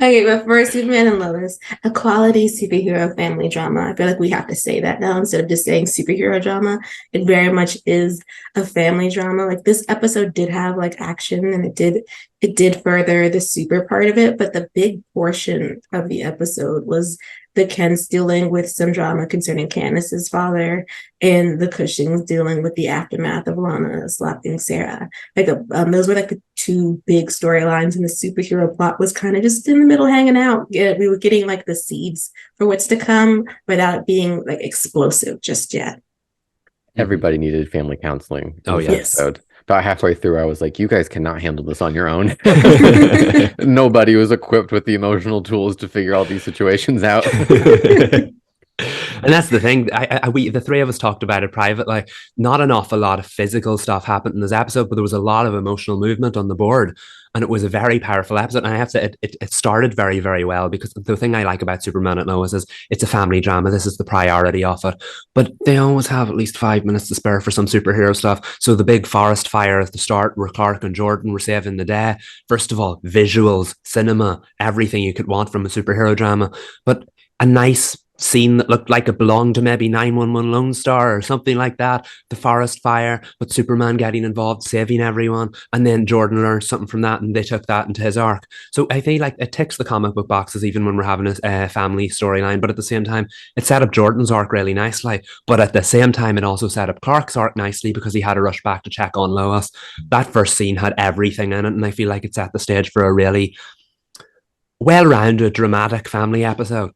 Okay, but for Superman and Lois, a quality superhero family drama. I feel like we have to say that now instead of just saying superhero drama. It very much is a family drama. Like this episode did have like action and it did further the super part of it, but the big portion of the episode was the Kens dealing with some drama concerning Candice's father and the Cushings dealing with the aftermath of Lana slapping Sarah. Like those were like the two big storylines, and the superhero plot was kind of just in the middle hanging out. Yeah, we were getting like the seeds for what's to come without it being like explosive just yet. Everybody needed family counseling in this yes. episode. About halfway through, I was like, you guys cannot handle this on your own. Nobody was equipped with the emotional tools to figure all these situations out. And that's the thing. The three of us talked about it privately. Not an awful lot of physical stuff happened in this episode, but there was a lot of emotional movement on the board. And it was a very powerful episode. And I have to say, it started very, very well, because the thing I like about Superman and Lois is it's a family drama. This is the priority of it. But they always have at least 5 minutes to spare for some superhero stuff. So the big forest fire at the start where Clark and Jordan were saving the day. First of all, visuals, cinema, everything you could want from a superhero drama. But a nice scene that looked like it belonged to maybe 911 Lone Star or something like that. The forest fire, but Superman getting involved, saving everyone. And then Jordan learned something from that and they took that into his arc. So I feel like it ticks the comic book boxes even when we're having a family storyline. But at the same time, it set up Jordan's arc really nicely. But at the same time, it also set up Clark's arc nicely because he had to rush back to check on Lois. That first scene had everything in it. And I feel like it set the stage for a really well-rounded, dramatic family episode.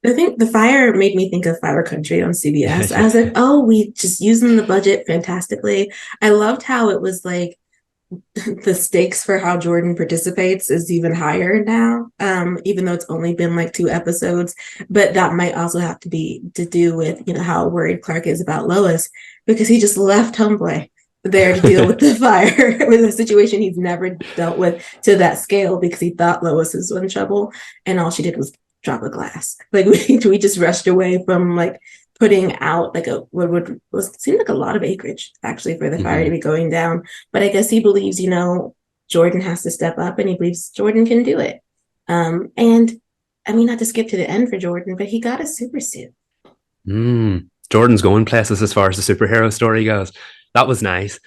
I think the fire made me think of Fire Country on CBS. I was like, oh, we just using the budget fantastically. I loved how it was like the stakes for how Jordan participates is even higher now, even though it's only been like 2 episodes. But that might also have to do with, how worried Clark is about Lois, because he just left Homeboy there to deal with the fire with a situation he's never dealt with to that scale, because he thought Lois was in trouble and all she did was drop a glass. Like we just rushed away from like putting out like what would seem like a lot of acreage actually for the fire to be going down. But I guess he believes, Jordan has to step up, and he believes Jordan can do it. And I mean, not to skip to the end for Jordan, but he got a super suit. Jordan's going places as far as the superhero story goes. That was nice.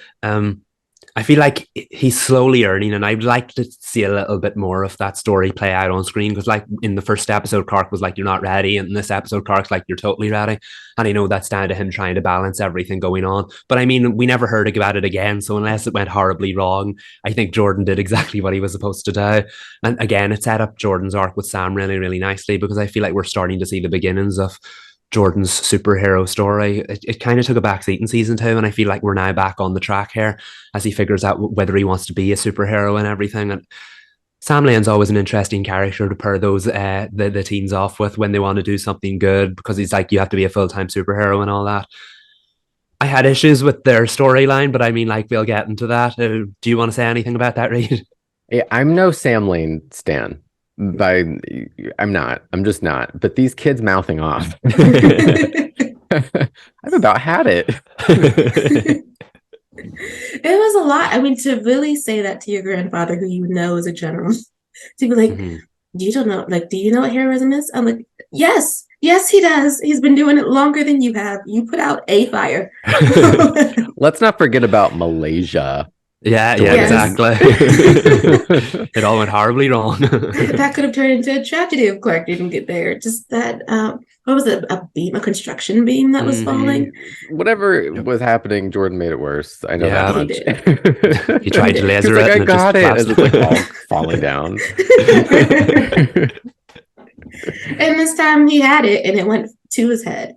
I feel like he's slowly earning, and I'd like to see a little bit more of that story play out on screen, because like in the first episode, Clark was like, you're not ready. And in this episode, Clark's like, you're totally ready. And I know that's down to him trying to balance everything going on. But I mean, we never heard about it again. So unless it went horribly wrong, I think Jordan did exactly what he was supposed to do. And again, it set up Jordan's arc with Sam really, really nicely, because I feel like we're starting to see the beginnings of Jordan's superhero story. It kind of took a backseat in season 2, and I feel like we're now back on the track here as he figures out whether he wants to be a superhero and everything. And Sam Lane's always an interesting character to pair those the teens off with when they want to do something good, because he's like, you have to be a full-time superhero and all that. I had issues with their storyline, but I mean, like, we'll get into that. Do you want to say anything about that, Reed? Yeah, I'm no Sam Lane stan. I'm just not. But these kids mouthing off, I've about had it. It was a lot. I mean, to really say that to your grandfather, who is a general, to be like, you don't know, like, do you know what heroism is? I'm like, yes, he does. He's been doing it longer than you have. You put out a fire. Let's not forget about Malaysia. Yeah, exactly. It all went horribly wrong. That could have turned into a tragedy if Clark didn't get there. Just that, what was it? A construction beam that was falling? Whatever was happening, Jordan made it worse. I know that much. He tried to laser it. I got it. As it's like all falling down. And this time he had it, and it went to his head.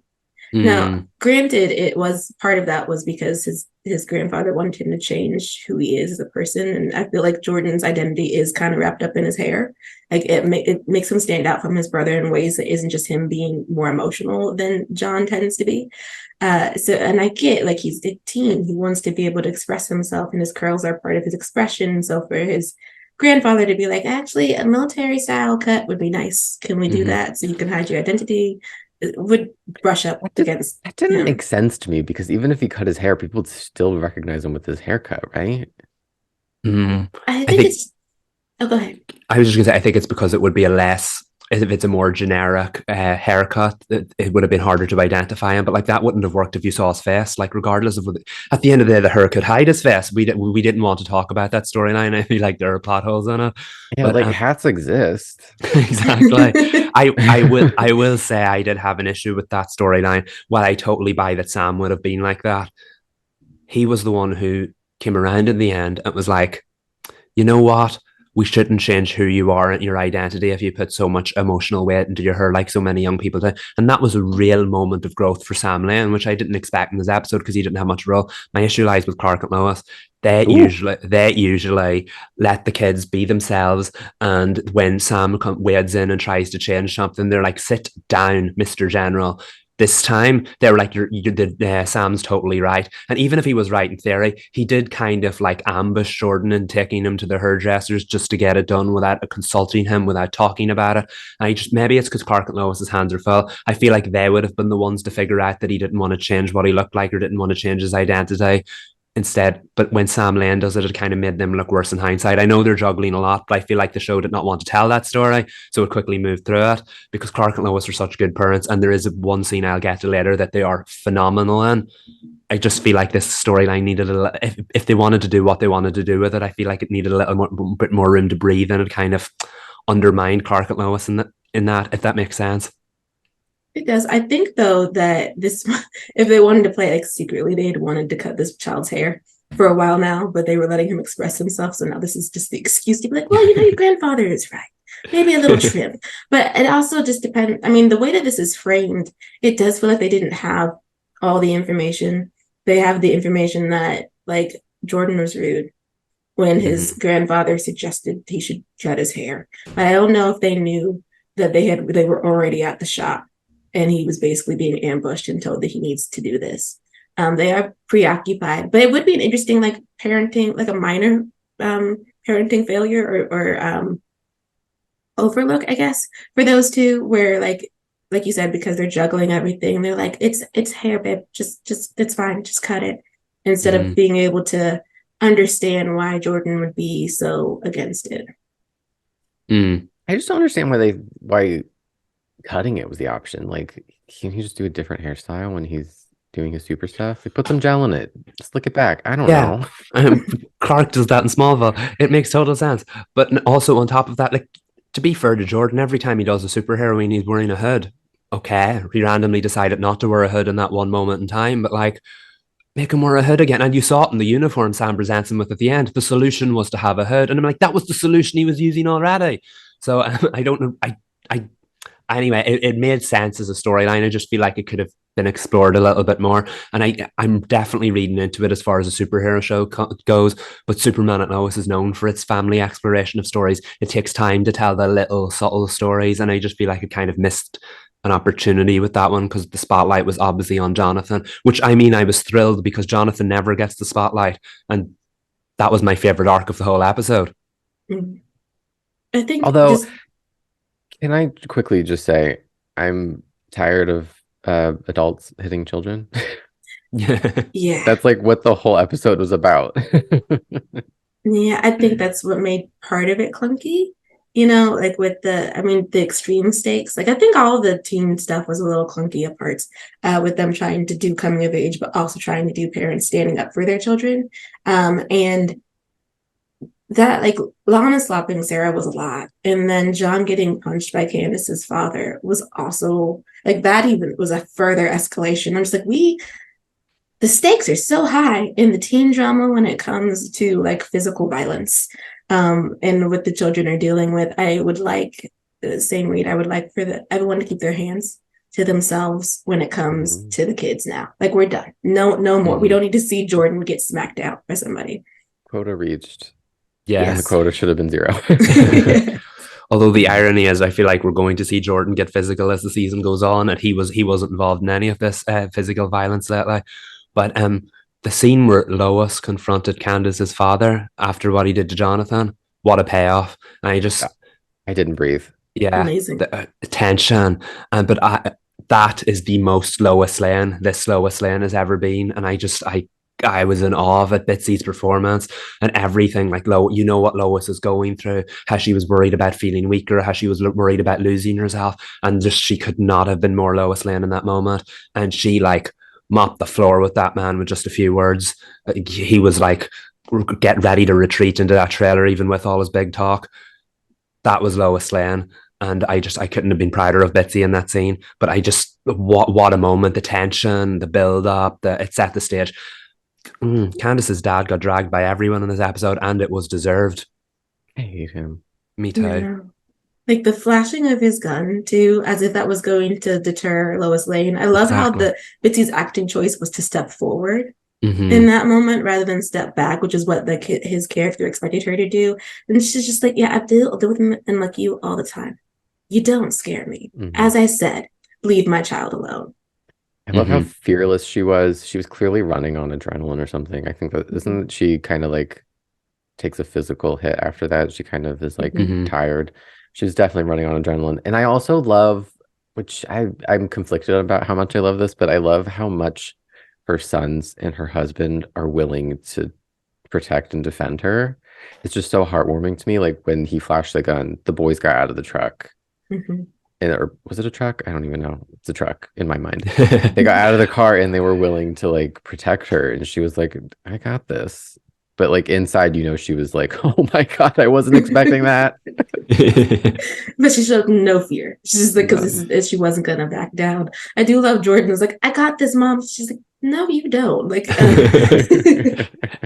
Now, granted, it was part of that was because his grandfather wanted him to change who he is as a person, and I feel like Jordan's identity is kind of wrapped up in his hair. Like it makes him stand out from his brother in ways that isn't just him being more emotional than John tends to be. And I get, like, he's a teen, he wants to be able to express himself, and his curls are part of his expression. So for his grandfather to be like, actually, a military style cut would be nice. Can we do that so you can hide your identity? Would brush up against. That didn't make sense to me, because even if he cut his hair, people would still recognize him with his haircut, right? I think it's Oh, go ahead. I was just going to say, I think it's because it would be if it's a more generic haircut, it would have been harder to identify him. But like that wouldn't have worked if you saw his face. Like regardless of at the end of the day, the hair could hide his face. We didn't want to talk about that storyline. I feel like there are plot holes in it. Yeah, But like hats exist. exactly. I will say I did have an issue with that storyline. While I totally buy that Sam would have been like that, he was the one who came around in the end and was like, you know what? We shouldn't change who you are and your identity if you put so much emotional weight into your hair, like so many young people do. And that was a real moment of growth for Sam Lane, which I didn't expect in this episode because he didn't have much role. My issue lies with Clark and Lois. They usually let the kids be themselves, and when Sam wades in and tries to change something, they're like, "Sit down, Mr. General." This time they were like, Sam's totally right. And even if he was right in theory, he did kind of like ambush Jordan and taking him to the hairdressers just to get it done without consulting him, without talking about it. And maybe it's because Clark and Lois's hands are full. I feel like they would have been the ones to figure out that he didn't want to change what he looked like or didn't want to change his identity instead. But when Sam Lane does it, it kind of made them look worse in hindsight. I know they're juggling a lot, but I feel like the show did not want to tell that story, so it quickly moved through it because Clark and Lois are such good parents, and there is one scene I'll get to later that they are phenomenal in. I just feel like this storyline needed if they wanted to do what they wanted to do with it, I feel like it needed a bit more room to breathe, and it kind of undermined Clark and Lois in that, if that makes sense. It does. I think though that this, if they wanted to play like secretly, they had wanted to cut this child's hair for a while now, but they were letting him express himself. So now this is just the excuse to be like, well, your grandfather is right. Maybe a little trim. But it also just depends. I mean, the way that this is framed, it does feel like they didn't have all the information. They have the information that like Jordan was rude when his grandfather suggested he should cut his hair. But I don't know if they knew that they were already at the shop and he was basically being ambushed and told that he needs to do this. They are preoccupied, but it would be an interesting like parenting, like a minor parenting failure or overlook, I guess, for those two, where like you said, because they're juggling everything, they're like, it's hair, babe, just it's fine, just cut it, instead of being able to understand why Jordan would be so against it. I just don't understand why cutting it was the option. Like, can he just do a different hairstyle when he's doing his super stuff? Like, put some gel in it, slick it back. I don't know. Clark does that in Smallville. It makes total sense. But also on top of that, like, to be fair to Jordan, every time he does a superhero, he's wearing a hood. Okay, he randomly decided not to wear a hood in that one moment in time, but like, make him wear a hood again. And you saw it in the uniform Sam presents him with at the end. The solution was to have a hood, and I'm like, that was the solution he was using already. So I don't know. Anyway, it made sense as a storyline. I just feel like it could have been explored a little bit more. And I'm definitely reading into it as far as a superhero show goes. But Superman and Lois is known for its family exploration of stories. It takes time to tell the little subtle stories. And I just feel like it kind of missed an opportunity with that one because the spotlight was obviously on Jonathan, which I mean, I was thrilled because Jonathan never gets the spotlight. And that was my favorite arc of the whole episode. I think can I quickly just say I'm tired of adults hitting children? Yeah. That's like what the whole episode was about. Yeah, I think that's what made part of it clunky. Like with the extreme stakes. Like I think all of the teen stuff was a little clunky at parts, with them trying to do coming of age, but also trying to do parents standing up for their children. And that like Lana slapping Sarah was a lot. And then John getting punched by Candice's father was also like that, even was a further escalation. I'm just like, the stakes are so high in the teen drama when it comes to like physical violence. And what the children are dealing with. I would like same Reed, I would like for everyone to keep their hands to themselves when it comes to the kids now. Like we're done. No more. We don't need to see Jordan get smacked out by somebody. Quota reached. Yes. And the quota should have been 0. Although the irony is, I feel like we're going to see Jordan get physical as the season goes on, and he wasn't involved in any of this physical violence lately. But the scene where Lois confronted Candice's father after what he did to Jonathan, what a payoff! And I didn't breathe. Yeah, amazing. The tension, that is the most Lois Lane this Lois Lane has ever been, and I I was in awe of it, Bitsy's performance and everything. Like, you know what Lois is going through, how she was worried about feeling weaker, how she was worried about losing herself, and just she could not have been more Lois Lane in that moment. And she like mopped the floor with that man with just a few words. He was like, get ready to retreat into that trailer, even with all his big talk. That was Lois Lane. And I couldn't have been prouder of Bitsy in that scene. But what a moment, the tension, the build up, it set the stage. Candice's dad got dragged by everyone in this episode, and it was deserved. I hate him. Me too. Yeah. Like the flashing of his gun too, as if that was going to deter Lois Lane. I love how Bitsy's acting choice was to step forward in that moment rather than step back, which is what his character expected her to do. And she's just like, yeah, I'll deal with him and like you all the time. You don't scare me. As I said, leave my child alone. I love how fearless she was. She was clearly running on adrenaline or something. I think that isn't she kind of like takes a physical hit after that. She kind of is like tired. She was definitely running on adrenaline. And I also love, which I'm conflicted about how much I love this, but I love how much her sons and her husband are willing to protect and defend her. It's just so heartwarming to me. Like when he flashed the gun, the boys got out of the truck. Or was it a truck? I don't even know. It's a truck in my mind. They got out of the car and they were willing to like protect her. And she was like, I got this. But like inside, she was like, oh my God, I wasn't expecting that. But she showed no fear. She's just like, because she wasn't going to back down. I do love Jordan was like, I got this, Mom. She's like, no, you don't. Like,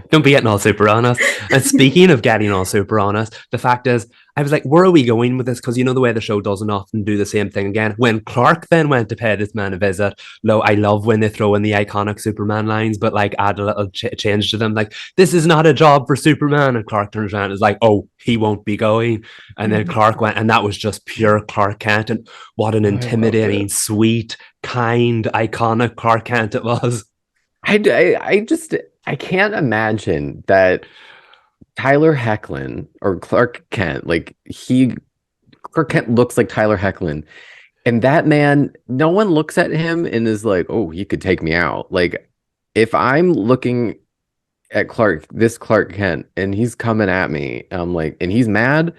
don't be getting all super honest. And speaking of getting all super honest, the fact is, I was like, where are we going with this? Because the way the show doesn't often do the same thing again. When Clark then went to pay this man a visit, I love when they throw in the iconic Superman lines, but like add a little change to them. Like, this is not a job for Superman. And Clark turns around and is like, oh, he won't be going. And then Clark went, and that was just pure Clark Kent. And what an intimidating, sweet, kind, iconic Clark Kent it was. I can't imagine that Tyler Hoechlin or Clark Kent, Clark Kent looks like Tyler Hoechlin. And that man, no one looks at him and is like, oh, he could take me out. Like, if I'm looking at this Clark Kent, and he's coming at me, and he's mad,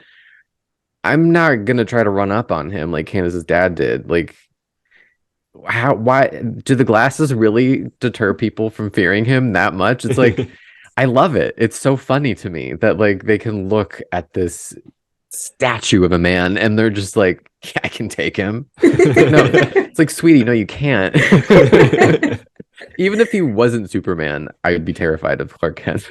I'm not going to try to run up on him like Candace's dad did. Like, why do the glasses really deter people from fearing him that much? It's like, I love it. It's so funny to me that like they can look at this statue of a man and they're just like, yeah, I can take him. No, it's like, sweetie, no, you can't. Even if he wasn't Superman, I would be terrified of Clark Kent.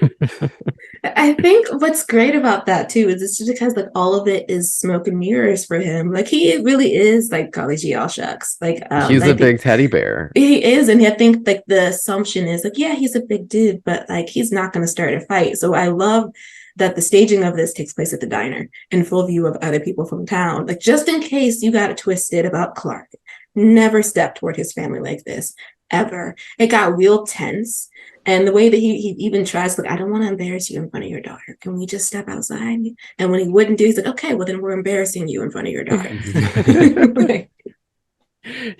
I think what's great about that too is it's just because like all of it is smoke and mirrors for him. Like he really is like golly gee all shucks. Like he's a big teddy bear. He is, and I think like the assumption is like, yeah, he's a big dude, but like he's not going to start a fight. So I love that the staging of this takes place at the diner in full view of other people from town. Like just in case you got it twisted about Clark, never stepped toward his family like this. Ever. It got real tense. And the way that he even tries, like, I don't want to embarrass you in front of your daughter. Can we just step outside? And when he wouldn't do, he's like, okay, well, then we're embarrassing you in front of your daughter.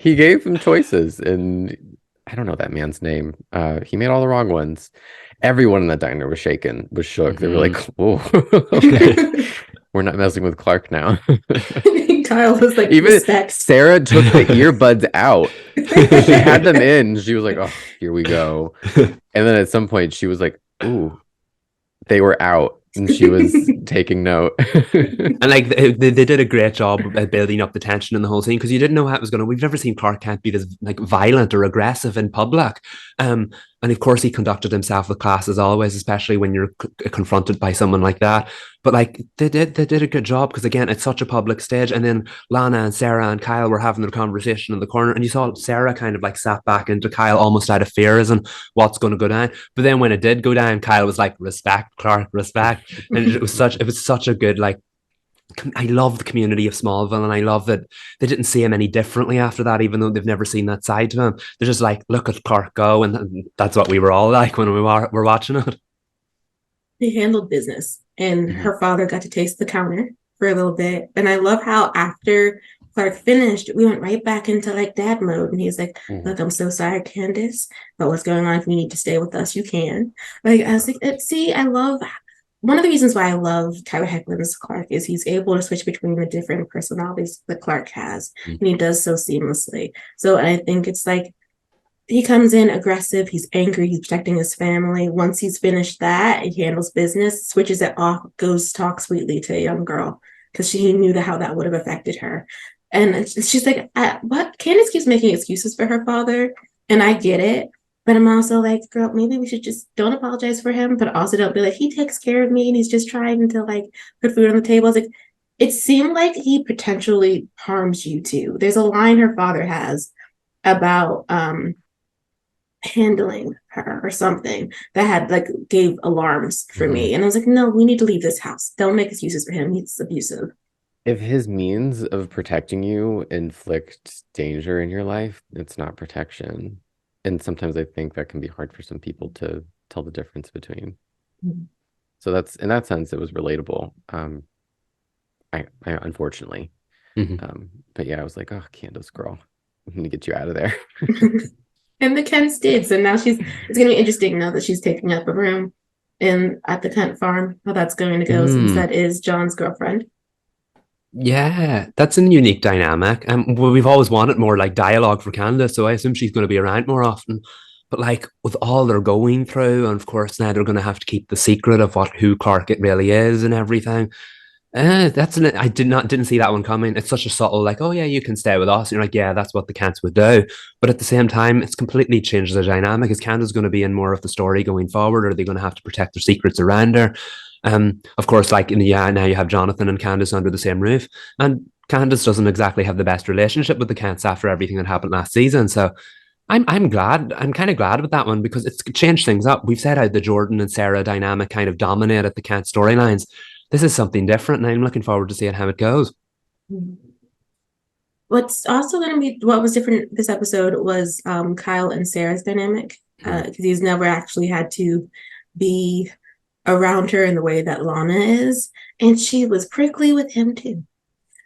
He gave him choices, and I don't know that man's name. He made all the wrong ones. Everyone in that diner was shook. They were like, oh, okay. We're not messing with Clark now. Kyle was like, even respect. Sarah took the earbuds out. She had them in. She was like, oh, here we go. And then at some point she was like, ooh, they were out. And she was taking note. And like they did a great job at building up the tension in the whole scene, because you didn't know how it was going to. We've never seen Clark Kent be this like violent or aggressive in public. And of course he conducted himself with class as always, especially when you're confronted by someone like that. But like they did a good job, because again, it's such a public stage. And then Lana and Sarah and Kyle were having their conversation in the corner, and you saw Sarah kind of like sat back into Kyle almost out of fear as in what's going to go down. But then when it did go down, Kyle was like, respect, Clark, respect. And it was such a good, like, I love the community of Smallville, and I love that they didn't see him any differently after that, even though they've never seen that side to him. They're just like, look at Clark go, and that's what we were all like when we were watching it. They handled business, and her father got to taste the counter for a little bit. And I love how after Clark finished, we went right back into like dad mode. And he's like, Mhm. look, I'm so sorry, Candice, but what's going on? If you need to stay with us, you can. Like, I was like, see, I love one of the reasons why I love Tyler Hoechlin's Clark is he's able to switch between the different personalities that Clark has, and he does so seamlessly. So I think it's like he comes in aggressive, he's angry, he's protecting his family. Once he's finished that, he handles business, switches it off, goes talk sweetly to a young girl because she knew how that would have affected her. And she's like, what? Candice keeps making excuses for her father, and I get it. But I'm also like, girl, maybe we should just don't apologize for him, but also don't be like, he takes care of me and he's just trying to like put food on the table. It's like, it seemed like he potentially harms you too. There's a line her father has about handling her or something that had like gave alarms for me. And I was like, no, we need to leave this house. Don't make excuses for him. He's abusive. If his means of protecting you inflict danger in your life, it's not protection. And sometimes I think that can be hard for some people to tell the difference between. So that's in that sense, it was relatable. I unfortunately. But yeah, I was like, oh, Candace girl, I'm gonna get you out of there. And the Kents did. So now it's gonna be interesting now that she's taking up a room in at the Kent farm, how that's going to go since that is John's girlfriend. Yeah, that's a unique dynamic. And we've always wanted more like dialogue for Candice, so I assume she's going to be around more often. But like with all they're going through, and of course now they're going to have to keep the secret of who Clark it really is and everything. I didn't see that one coming. It's such a subtle, like, oh yeah, you can stay with us. And you're like, yeah, that's what the Kents would do. But at the same time, it's completely changed the dynamic. Is Candace going to be in more of the story going forward, or are they going to have to protect their secrets around her? Of course, like now you have Jonathan and Candace under the same roof, and Candace doesn't exactly have the best relationship with the Kents after everything that happened last season. So I'm glad. I'm kind of glad with that one because it's changed things up. We've said how the Jordan and Sarah dynamic kind of dominated the Kent storylines. This is something different, and I'm looking forward to seeing how it goes. What's also going to be what was different this episode was Kyle and Sarah's dynamic because he's never actually had to be around her in the way that Lana is, and she was prickly with him too.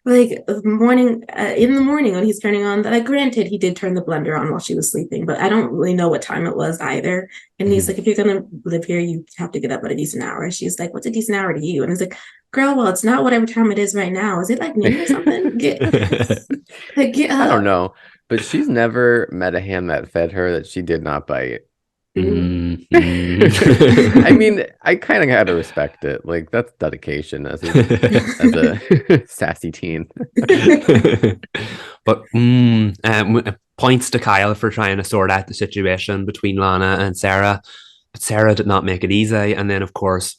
Like in the morning when he's turning on, like granted he did turn the blender on while she was sleeping, but I don't really know what time it was either. And he's like, if you're gonna live here, you have to get up at a decent hour. And she's like, what's a decent hour to you? And he's like, girl, well, it's not whatever time it is right now. Is it like noon or something? Get I don't know, but she's never met a hand that fed her that she did not bite. I mean, I kind of had to respect it. Like that's dedication as a sassy teen. But points to Kyle for trying to sort out the situation between Lana and Sarah. But Sarah did not make it easy. And then, of course,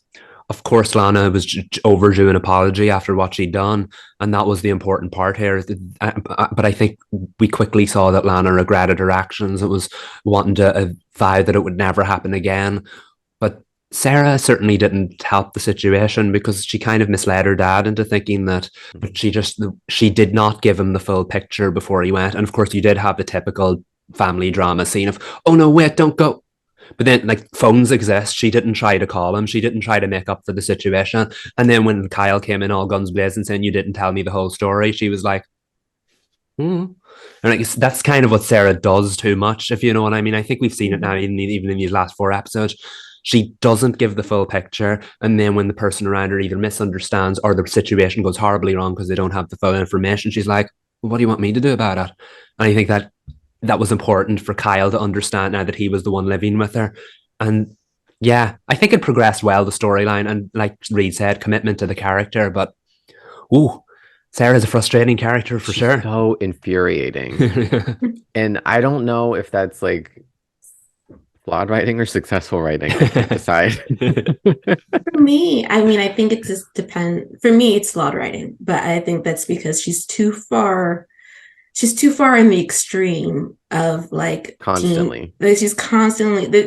Lana was overdue an apology after what she'd done. And that was the important part here. But I think we quickly saw that Lana regretted her actions. It was wanting to vow that it would never happen again. But Sarah certainly didn't help the situation because she kind of misled her dad into thinking that she did not give him the full picture before he went. And of course, you did have the typical family drama scene of, oh no, wait, don't go. But then, like, phones exist. She didn't try to call him. She didn't try to make up for the situation. And then when Kyle came in all guns blazing saying, you didn't tell me the whole story, she was like, And I guess that's kind of what Sarah does too much, if you know what I mean. I think we've seen it now, even in these last 4 episodes. She doesn't give the full picture. And then when the person around her either misunderstands or the situation goes horribly wrong because they don't have the full information, she's like, well, what do you want me to do about it? And I think that was important for Kyle to understand now that he was the one living with her. And yeah, I think it progressed well, the storyline. And like Reed said, commitment to the character. But, Sarah's a frustrating character for sure. So infuriating. And I don't know if that's like flawed writing or successful writing. I can't decide. For me, I mean, I think it just depends. For me, it's flawed writing, but I think that's because she's too far in the extreme of like Constantly.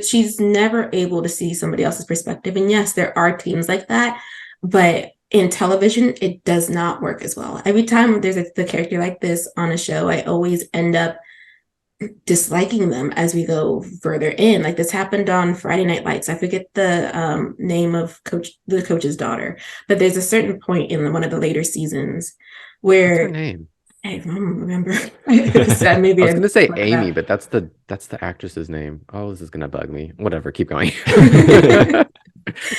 She's never able to see somebody else's perspective. And yes, there are teams like that, but in television, it does not work as well. Every time there's the character like this on a show, I always end up disliking them as we go further in. Like this happened on Friday Night Lights. I forget the name of the coach's daughter, but there's a certain point in one of the later seasons where What's her name? I don't remember. Maybe I was gonna say like Amy, that. but that's the actress's name. Oh, this is gonna bug me. Whatever, keep going.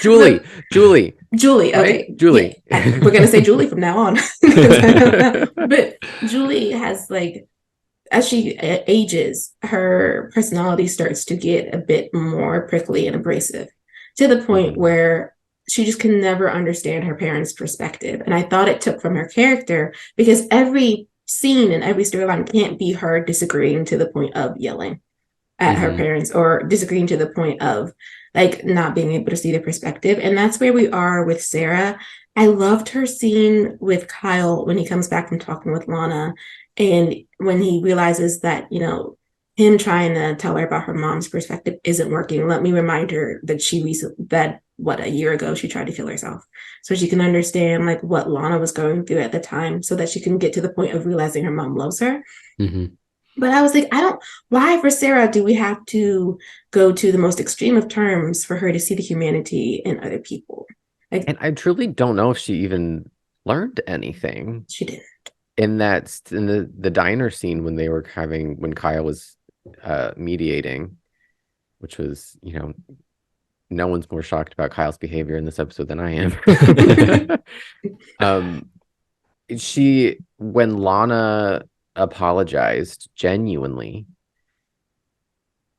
Julie, But Julie, Julie, right? okay, yeah, Julie. we're gonna say Julie from now on because I don't know. But Julie has like, as she ages, her personality starts to get a bit more prickly and abrasive to the point Mhm. where she just can never understand her parents' perspective. And I thought it took from her character because every scene and every storyline can't be her disagreeing to the point of yelling at her Mhm. parents or disagreeing to the point of like not being able to see the perspective. And that's where we are with Sarah. I loved her scene with Kyle when he comes back from talking with Lana and when he realizes that, you know, him trying to tell her about her mom's perspective isn't working. Let me remind her that a year ago she tried to kill herself. So she can understand like what Lana was going through at the time so that she can get to the point of realizing her mom loves her. Mhm. But I was like, why for Sarah do we have to go to the most extreme of terms for her to see the humanity in other people? Like, And I truly don't know if she even learned anything she didn't. in the diner scene when they were having when Kyle was mediating, which was, no one's more shocked about Kyle's behavior in this episode than I am. um she when Lana apologized genuinely,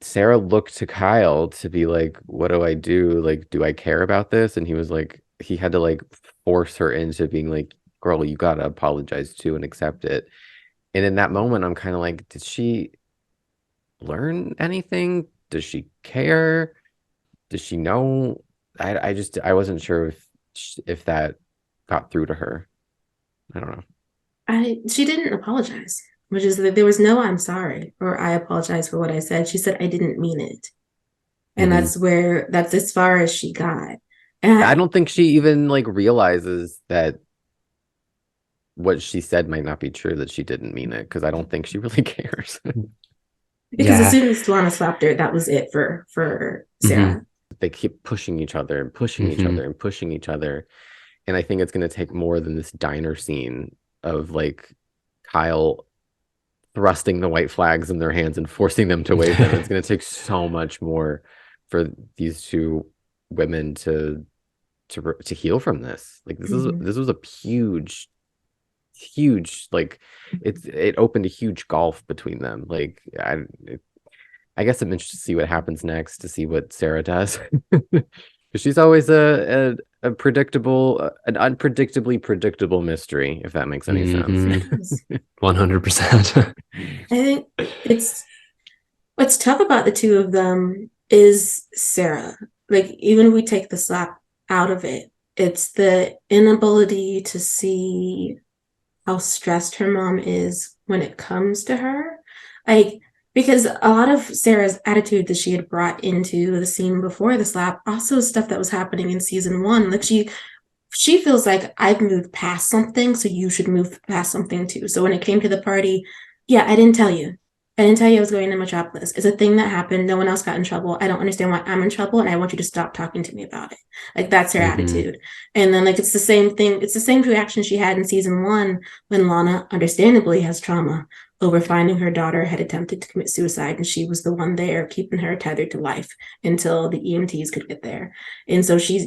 Sarah looked to Kyle to be like, what do I do? Like, do I care about this? And he was like, he had to like force her into being like, girl, you gotta apologize too and accept it. And in that moment, I'm kind of like, did she learn anything? Does she care? Does she know? I wasn't sure if that got through to her. I don't know. She didn't apologize, which is that there was no I'm sorry or I apologize for what I said. She said I didn't mean it. And Hmm. that's as far as she got. And I don't think she even like realizes that what she said might not be true, that she didn't mean it, because I don't think she really cares. because as Yeah. soon as Lana slapped her, that was it for Hmm. Sarah. They keep pushing each other and pushing each Hmm. other and pushing each other. And I think it's going to take more than this diner scene of like Kyle thrusting the white flags in their hands and forcing them to wave them. It's going to take so much more for these two women to heal from this. Like Mhm. this was a huge like it opened a huge gulf between them. Like I guess I'm interested to see what happens next, to see what Sarah does. Because she's always a predictable, an unpredictably predictable mystery, if that makes any sense. Hmm. Yes. 100%. I think it's what's tough about the two of them is Sarah. Like, even if we take the slap out of it, it's the inability to see how stressed her mom is when it comes to her. Like, because a lot of Sarah's attitude that she had brought into the scene before the slap, also stuff that was happening in season one. Like she feels like I've moved past something, so you should move past something too. So when it came to the party, yeah, I didn't tell you. I didn't tell you I was going to Metropolis. It's a thing that happened. No one else got in trouble. I don't understand why I'm in trouble, and I want you to stop talking to me about it. Like that's her Hmm. attitude. And then like it's the same thing. It's the same reaction she had in season one when Lana, understandably, has trauma over finding her daughter had attempted to commit suicide, and she was the one there keeping her tethered to life until the EMTs could get there. And so she's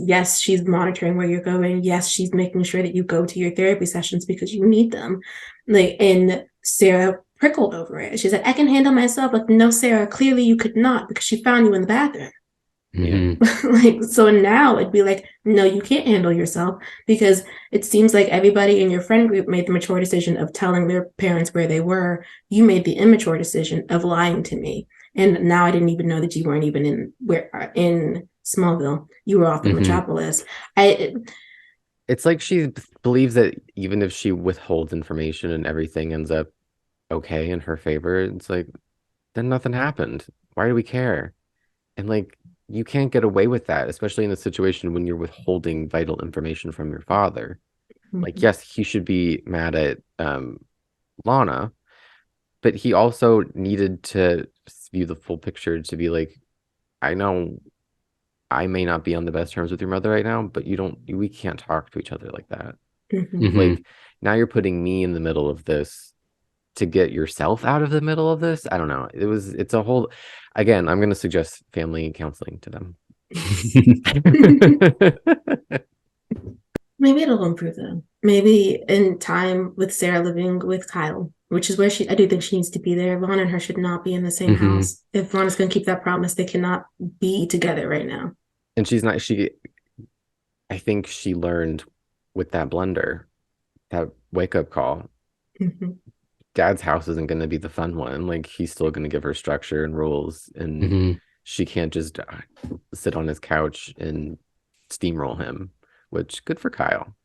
monitoring where you're going. Yes, she's making sure that you go to your therapy sessions because you need them. Like, and Sarah prickled over it. She said, I can handle myself. Like, no, Sarah, clearly you could not because she found you in the bathroom. Yeah. Hmm. Like, so now it'd be like, no, you can't handle yourself because it seems like everybody in your friend group made the mature decision of telling their parents where they were. You made the immature decision of lying to me. And now I didn't even know that you weren't even in Smallville. You were off in Hmm. Metropolis. I It's like she believes that even if she withholds information and everything ends up okay in her favor, it's like, then nothing happened. Why do we care? And like, you can't get away with that, especially in a situation when you're withholding vital information from your father. Like, yes, he should be mad at Lana, but he also needed to view the full picture to be like, I know I may not be on the best terms with your mother right now, but we can't talk to each other like that. Mhm. Hmm. Like, now you're putting me in the middle of this. to get yourself out of the middle of this. I don't know. It's a whole, again, I'm going to suggest family counseling to them. Maybe it'll improve though. Maybe in time with Sarah living with Kyle, which is where I do think she needs to be there. Ron and her should not be in the same house. If Ron is going to keep that promise, they cannot be together right now. And I think she learned with that blunder, that wake up call. Dad's house isn't going to be the fun one. Like, he's still going to give her structure and rules, and she can't just sit on his couch and steamroll him, which good for Kyle.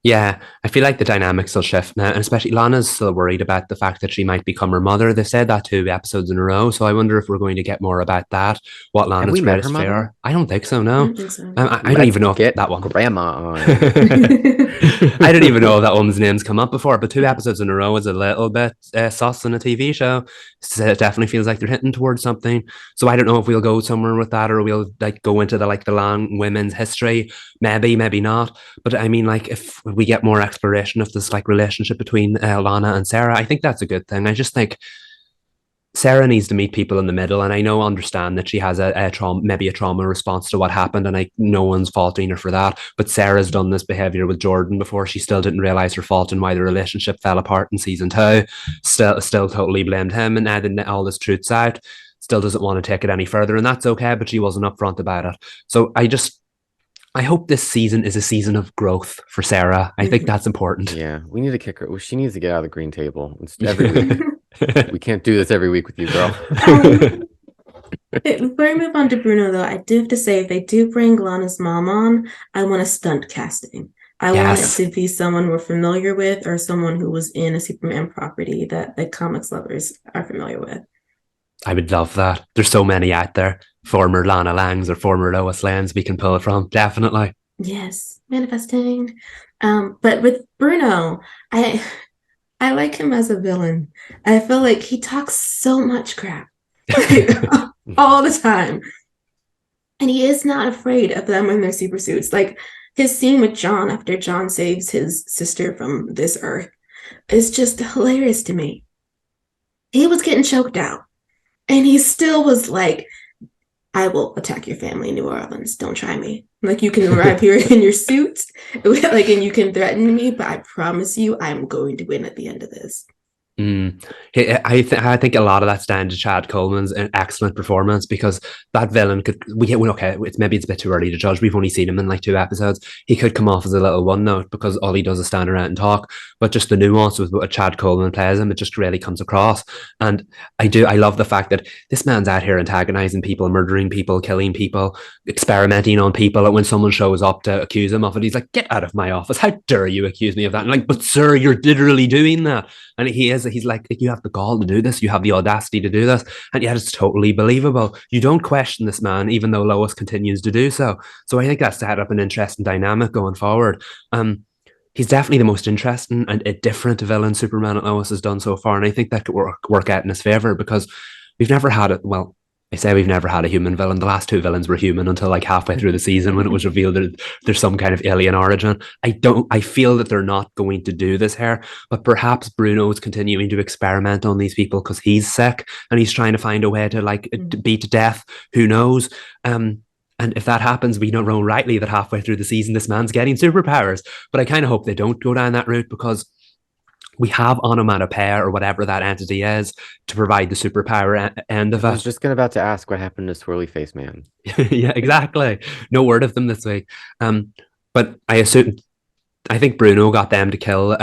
Yeah, I feel like the dynamics will shift now, and especially Lana's still worried about the fact that she might become her mother. They said that 2 episodes in a row, so I wonder if we're going to get more about that. What Lana's greatest fear? I don't think so. No, I don't even know if that one. Grandma on. I don't even know if that woman's name's come up before, but 2 episodes in a row is a little bit sus in a TV show. So it definitely feels like they're hitting towards something. So I don't know if we'll go somewhere with that, or we'll like go into the long women's history. Maybe not. But I mean, like, if we get more exploration of this like relationship between Lana and Sarah, I think that's a good thing. I just think Sarah needs to meet people in the middle, and I understand that she has a trauma, maybe a trauma response to what happened, and no one's faulting her for that. But Sarah's done this behavior with Jordan before. She still didn't realize her fault and why the relationship fell apart in season 2. Still totally blamed him, and now that all this truth's out, still doesn't want to take it any further, and that's okay. But she wasn't upfront about it. So I hope this season is a season of growth for Sarah. I think that's important. Yeah, we need to kick her. She needs to get out of the green table every week. We can't do this every week with you, girl. Before we move on to Bruno, though, I do have to say, if they do bring Lana's mom on, I want a stunt casting. I want it to be someone we're familiar with, or someone who was in a Superman property that the comics lovers are familiar with. I would love that. There's so many out there. Former Lana Langs or former Lois Lanes we can pull it from. Definitely. Yes, manifesting. But with Bruno, I like him as a villain. I feel like he talks so much crap all the time. And he is not afraid of them in their super suits. Like his scene with John after John saves his sister from this earth is just hilarious to me. He was getting choked out, and he still was like, I will attack your family in New Orleans. Don't try me. Like, you can arrive here in your suit, like, and you can threaten me, but I promise you, I'm going to win at the end of this. I think a lot of that's down to Chad Coleman's an excellent performance, because that villain maybe it's a bit too early to judge. We've only seen him in like 2 episodes. He could come off as a little one note because all he does is stand around and talk, but just the nuance with what Chad Coleman plays him, it just really comes across. And I love the fact that this man's out here antagonizing people, murdering people, killing people, experimenting on people, and when someone shows up to accuse him of it, he's like, get out of my office, how dare you accuse me of that? And like, but sir, you're literally doing that. And he's like, you have the gall to do this, you have the audacity to do this, and yet it's totally believable. You don't question this man, even though Lois continues to do so. So I think that's set up an interesting dynamic going forward. He's definitely the most interesting and a different villain Superman and Lois has done so far, and I think that could work out in his favor, because we've never had it. Well, I say we've never had a human villain. The last 2 villains were human until like halfway through the season when it was revealed that there's some kind of alien origin. I feel that they're not going to do this here, but perhaps Bruno is continuing to experiment on these people because he's sick and he's trying to find a way to to beat death. Who knows? And if that happens, we know rightly that halfway through the season, this man's getting superpowers. But I kind of hope they don't go down that route, because we have onomatopoeia or whatever that entity is to provide the superpower end of it. I was just about to ask what happened to Swirly Face Man. Yeah, exactly. No word of them this week. But I think Bruno got them to kill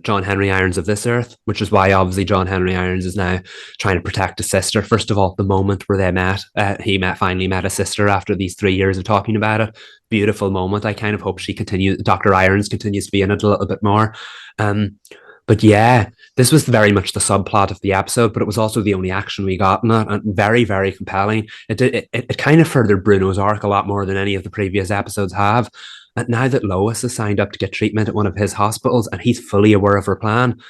John Henry Irons of this earth, which is why obviously John Henry Irons is now trying to protect his sister. First of all, the moment where they met, he finally met a sister after these 3 years of talking about it. Beautiful moment. I kind of hope Dr. Irons continues to be in it a little bit more. But yeah, this was very much the subplot of the episode, but it was also the only action we got in it, and very, very compelling. It kind of furthered Bruno's arc a lot more than any of the previous episodes have. And now that Lois has signed up to get treatment at one of his hospitals and he's fully aware of her plan,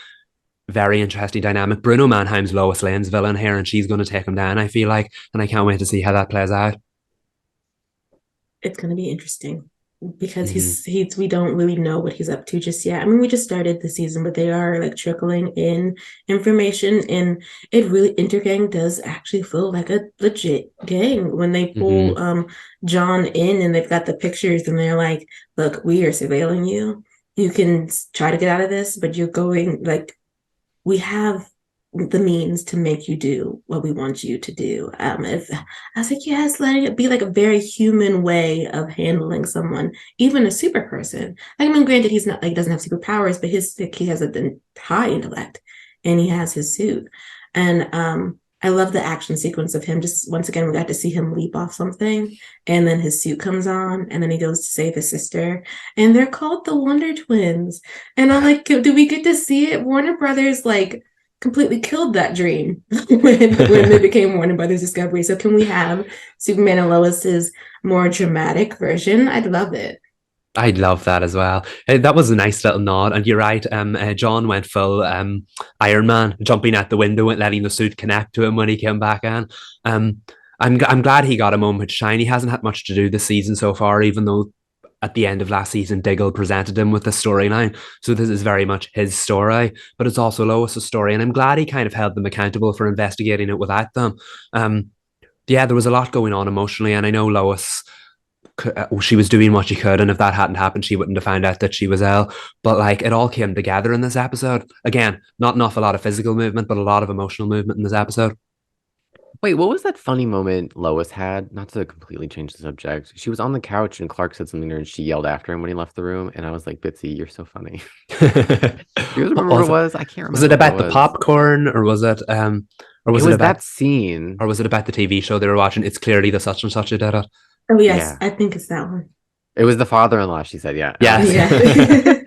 very interesting dynamic. Bruno Mannheim's Lois Lane's villain here, and she's going to take him down, I feel like, and I can't wait to see how that plays out. It's going to be interesting. because we don't really know what he's up to just yet. I mean, we just started the season, but they are like trickling in information, and it really Intergang does actually feel like a legit gang when they pull John in and they've got the pictures and they're like, look, we are surveilling you. You can try to get out of this, but you're going like, we have the means to make you do what we want you to do. If I was like, yes, letting it be like a very human way of handling someone, even a super person. Like, I mean, granted, he's not like doesn't have superpowers, but he has a high intellect, and he has his suit. And I love the action sequence of him. Just once again, we got to see him leap off something, and then his suit comes on, and then he goes to save his sister, and they're called the Wonder Twins. And I'm like, do we get to see it? Warner Brothers like completely killed that dream when they became Warner Brothers Discovery. So can we have Superman and Lois's more dramatic version? I'd love it. I'd love that as well. That was a nice little nod, and you're right. John went full Iron Man, jumping at the window and letting the suit connect to him when he came back in. I'm glad he got a moment to shine. He hasn't had much to do this season so far, even though at the end of last season, Diggle presented him with the storyline. So this is very much his story, but it's also Lois's story. And I'm glad he kind of held them accountable for investigating it without them. Yeah, there was a lot going on emotionally. And I know Lois, she was doing what she could. And if that hadn't happened, she wouldn't have found out that she was ill. But like it all came together in this episode. Again, not an awful lot of physical movement, but a lot of emotional movement in this episode. Wait, what was that funny moment Lois had? Not to completely change the subject. She was on the couch and Clark said something to her and she yelled after him when he left the room. And I was like, Bitsy, you're so funny. Do you remember what it was? I can't remember. Was it about the popcorn or was it about that scene? Or was it about the TV show they were watching? It's clearly the such and such who did it. Oh yes, yeah. I think it's that one. It was the father-in-law, she said, yeah. Yeah.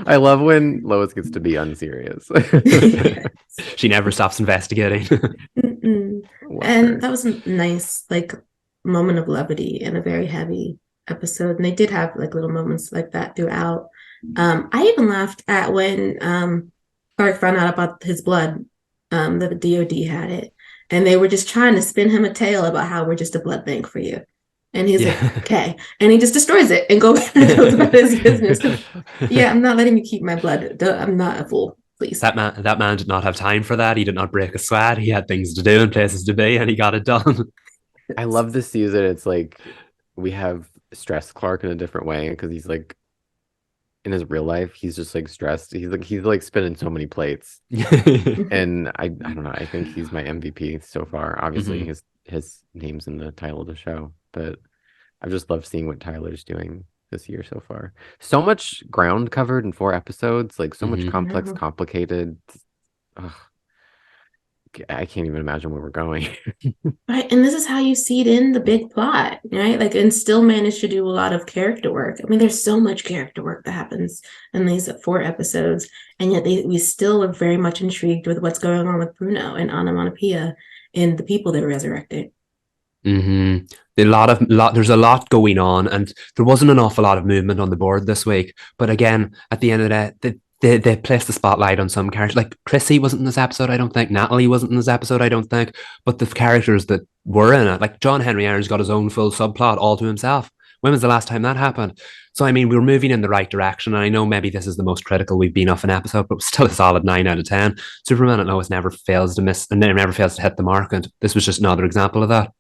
I love when Lois gets to be unserious. She never stops investigating. And that was a nice like moment of levity in a very heavy episode. And they did have like little moments like that throughout. I even laughed at when Clark found out about his blood, that the DOD had it. And they were just trying to spin him a tale about how we're just a blood bank for you. And he's like, okay. And he just destroys it and goes about his business. Yeah, I'm not letting you keep my blood. I'm not a fool. Please. That man did not have time for that. He did not break a sweat. He had things to do and places to be, and he got it done. I love this season. It's like we have stressed Clark in a different way because he's like in his real life, he's just like stressed. He's like spinning so many plates. And I don't know. I think he's my MVP so far. Obviously, his name's in the title of the show, but I've just loved seeing what Tyler's doing this year so far. So much ground covered in 4 episodes, like so much complex, complicated. Ugh. I can't even imagine where we're going. Right, and this is how you seed in the big plot, right? Like, and still manage to do a lot of character work. I mean, there's so much character work that happens in these 4 episodes, and yet we still are very much intrigued with what's going on with Bruno and Onomatopoeia and the people they're resurrecting. There's a lot going on, and there wasn't an awful lot of movement on the board this week. But again, at the end of the day, they placed the spotlight on some characters. Like Chrissy wasn't in this episode, I don't think. Natalie wasn't in this episode, I don't think. But the characters that were in it, like John Henry Irons got his own full subplot all to himself. When was the last time that happened? So, I mean, we're moving in the right direction. And I know maybe this is the most critical we've been of an episode, but still a solid 9 out of 10. Superman and Lois never fails to miss and never fails to hit the mark. And this was just another example of that.